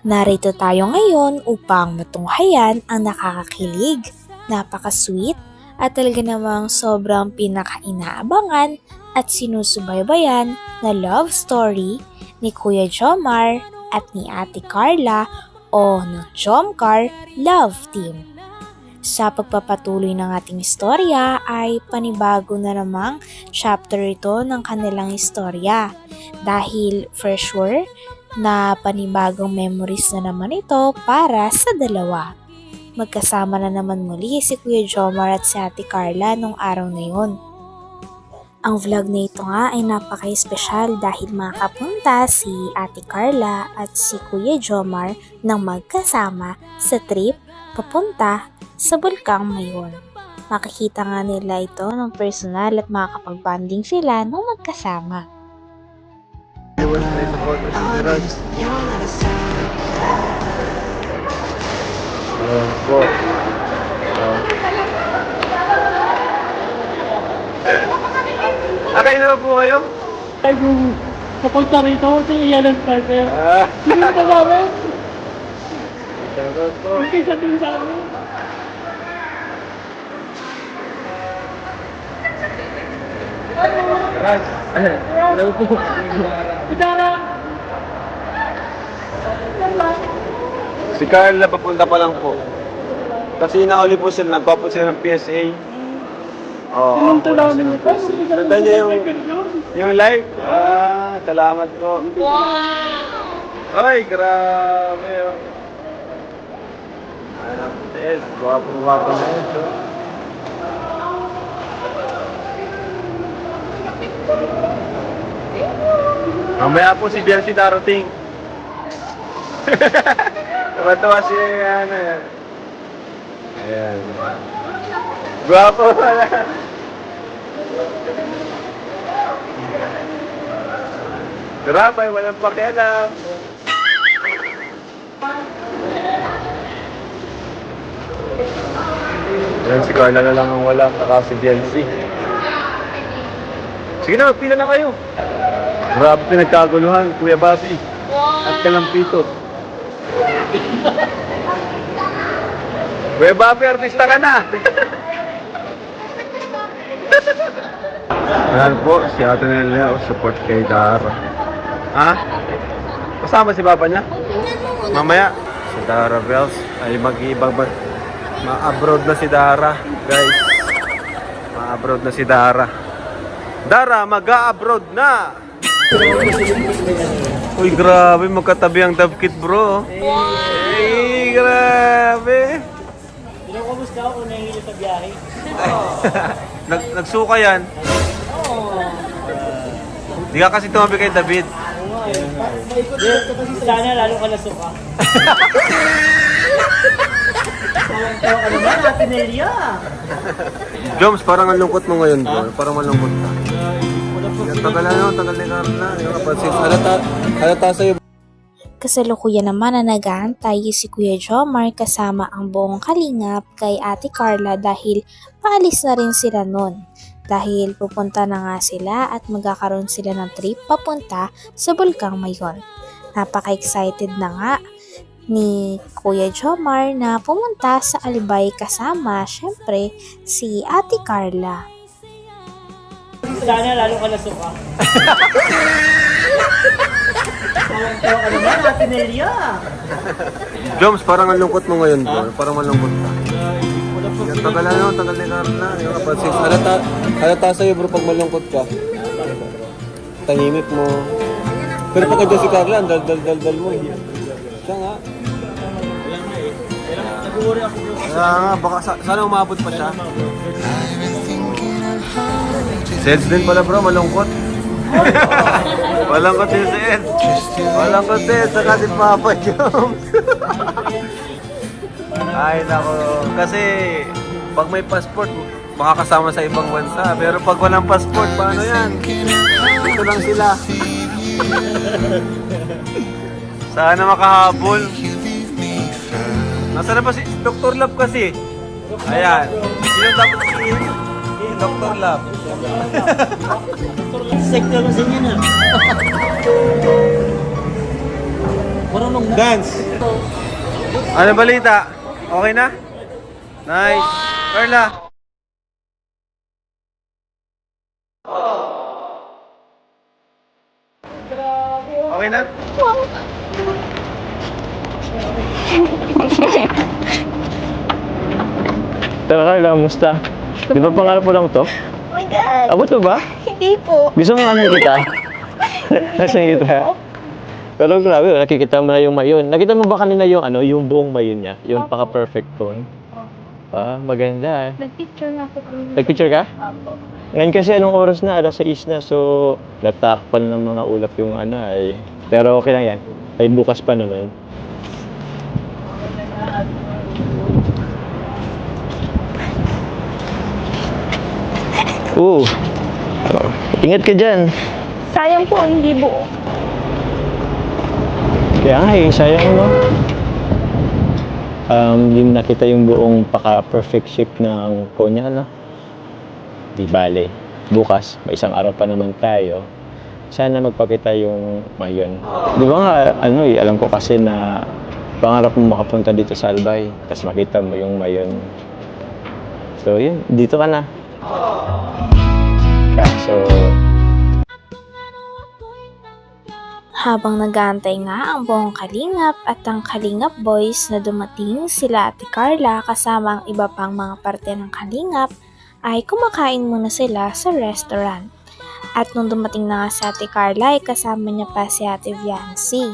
Narito tayo ngayon upang matunghayan ang nakakakilig, napaka-sweet at talaga namang sobrang pinaka-inaabangan at sinusubaybayan na love story ni Kuya Jomar at ni Ate Carla o ng Jomcar Love Team. Sa pagpapatuloy ng ating istorya ay panibago na namang chapter ito ng kanilang istorya dahil for sure na panibagong memories na naman ito para sa dalawa. Magkasama na naman muli si Kuya Jomar at si Ate Carla nung araw na yun. Ang vlog na ito nga ay napaka-espesyal dahil makapunta si Ate Carla at si Kuya Jomar nang magkasama sa trip papunta sa Bulkang Mayon. Makikita nga nila ito ng personal at makakapag-bonding sila nung magkasama. Akay na po kayo? Ay, kung papunta rito, iyan ang partner. Sino ka namin? Shoutout po. Okay sa din sa amin. Ras. Hello po. Idara! Si Carla papunta pa lang po. Kasi nauli po sila, nagpapot sila ng PSA. Oo. Sinunta namin ito. Tanda niya yung live? Salamat po. Ay, grabe. Yes, guwapo na ito. Mamaya po si Biancy darating. Tawa-tawa si ano yan. Ayan. Guwapo pala. Grabe, walang pakialam. Ayan, si Carla na lang ang wala, saka si Biancy. Sige na, magpila na kayo. Grabe pinagkaguluhan, Kuya Bobby. At Kalampito. Kuya Bobby, artista ka na. Ayan po, si Ate Nelia o support kay Dara. Ha? Kasama si Papa niya? Mamaya, si Dara Bells ay mag-iibang ma-abroad na si Dara, guys. Ma-abroad na si Dara. Dara, mag-a-abroad na! Uy, grabe, magkatabi ang Davkit, bro. Ay, grabe. Hello, kamusta ako? Nahihilo sa biyahe. Nagsuka yan. Di ka kasi tumabi kay David. Sana lalo ka nasuka. Tawa ka naman, Ate Nelia. Joms, parang ang lungkot mo ngayon, bro. Parang malungkot ka. Tagal na, tagal ni Carla. Halata sa'yo. Kasalukuyan naman na nag-aantay si Kuya Jomar kasama ang buong kalingap kay Ate Carla dahil paalis na rin sila nun. Dahil pupunta na nga sila at magkakaroon sila ng trip papunta sa Bulkang Mayon. Napaka-excited na nga ni Kuya Jomar na pumunta sa Albay kasama syempre si Ate Carla. Sana lalo ka nasuka. Tawa ka naman, Ate Nelia. Joms, parang ang lungkot mo ngayon, bro. Parang malungkot ka. Tagal na, tagal ni Carla. Halata sa'yo, bro, pag malungkot ka. Tahimik mo. Pero pag andyan si Carla, ang dal-dal mo. Siya nga. Kaya nga, baka sana umabot pa siya. Seds din pala, bro, malungkot. Malungkot din si Ed. Malungkot din, saka si Papa Joms. Ay, nako. Kasi, pag may passport, makakasama sa ibang bansa. Pero pag walang passport, paano yan? Dito lang sila. Sana makahabol. Nasaan na pa si Dr. Love kasi? Ayan. Sino dapat si Dr. Love? Sektor kasi niya na. Marunong Dance! Ano balita? Okay na? Nice! Carla! Okay na? Tara Carla, kamusta? Di ba pangarap mo lang to? Oh my God! Abot mo ba? Hindi po. Gusto mo ano kita? Nasaan kita? Pero grabe, nakikita mo na yung mayon. Nakita mo ba kanina yung ano, yung buong mayon niya? Yung paka-perfect tone? Ah, maganda. Nag-picture nga po kami. Nag-picture ka? Ngayon kasi anong oras na? Alas 6 na. So, natakpan ng mga ulap yung ano ay. Pero okay lang yan. Ay bukas pa naman. Oo. Oh, ingat ka dyan. Sayang po, hindi buo. Kaya nga sayang no. Yung nakita yung buong paka-perfect shape ng konya, no? Di bale. Bukas, may isang araw pa naman tayo. Sana magpakita yung mayon. Di ba nga, ano alam ko kasi na pangarap mo makapunta dito sa Albay, tapos makita mo yung mayon. So yun, dito ka na. So, Habang nag-aantay nga ang buong Kalingap at ang Kalingap Boys na dumating sila Ate Carla kasama ang iba pang mga parte ng Kalingap, ay kumakain muna sila sa restaurant. At nung dumating na nga si Ate Carla ay kasama niya pa si Ate Viancy.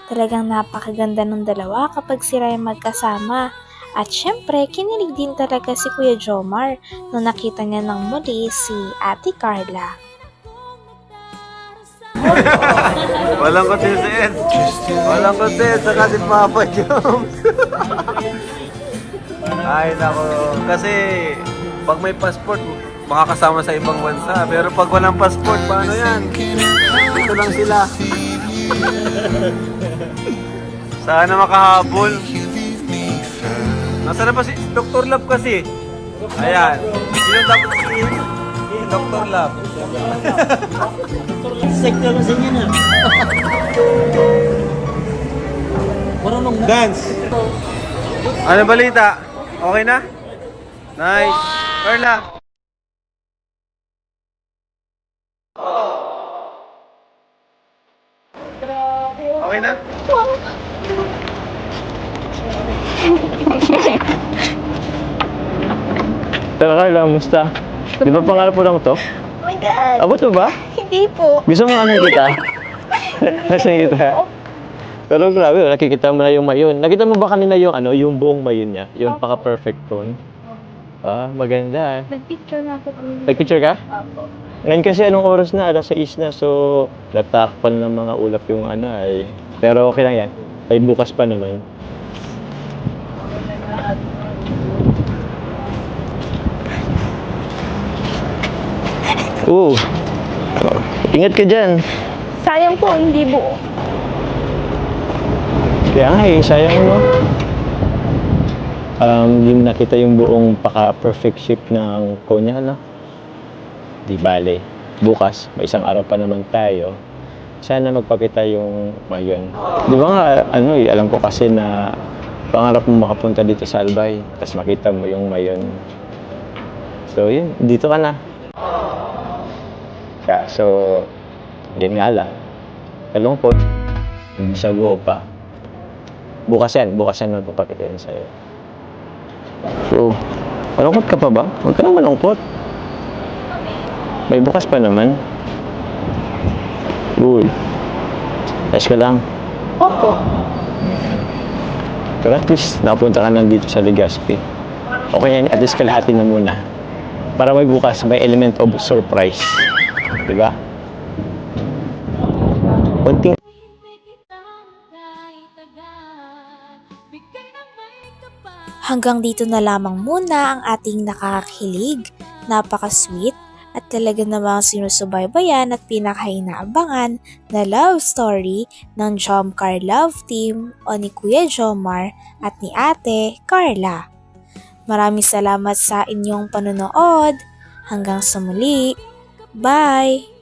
Talagang napakaganda ng dalawa kapag sila ay magkasama. At syempre, kinilig din talaga si Kuya Jomar nung nakita niya ng muli si Ate Carla. Walang consistent. Walang consistent. Saka si Papa Jones. Ay, nako. Kasi, pag may passport, makakasama sa ibang bansa. Pero pag walang passport, paano yan? Dito lang sila. Sana makahabol. Nasaan na ba si Dr. Love kasi? Ayan. Sino dapat si Dr. Love? Sektor kasi niya na. Marunong na. Dance! Ano balita? Okay na? Nice! Carla! Okay na? tara Carla, kamusta? Di ba pangarap mo lang to? Oh my God! Abot mo ba? Hindi po. Gusto mo ano kita? Nasaan kita? Pero grabe, nakikita mo na yung mayon. Nakita mo ba kanina yung ano, yung buong mayon niya? Yung paka-perfect tone? Ah, maganda. Nag-picture nga po kami. Nag-picture ka? Ngayon kasi anong oras na? Alas 6 na. So, natakpan ng mga ulap yung ano ay. Pero okay lang yan. Ay bukas pa naman. Oo. Oh, ingat ka dyan. Sayang po, hindi buo. Kaya nga sayang no. Yung nakita yung buong paka-perfect shape ng konya, no? Di bale. Bukas, may isang araw pa naman tayo. Sana magpakita yung mayon. Di ba nga, ano alam ko kasi na pangarap mo makapunta dito sa Albay, tapos makita mo yung mayon. So yun, dito ka na. Kaya, so, yun nga lang. Kalungkot. Sa buo pa. Bukas yan magpapakita yan sa'yo. So, malungkot ka pa ba? Huwag ka nang malungkot. May bukas pa naman. Uy. Ayos ka lang. Opo. Pero at least, napunta ka na dito sa Legazpi. Okay yan, at least kalahati na muna. Para may bukas, may element of surprise. Diba? Konting Hanggang dito na lamang muna ang ating nakakakilig, napaka-sweet at talaga namang sinusubaybayan at pinakainaabangan na love story ng Jomcar Love Team o ni Kuya Jomar at ni Ate Carla. Maraming salamat sa inyong panonood. Hanggang sa muli. Bye!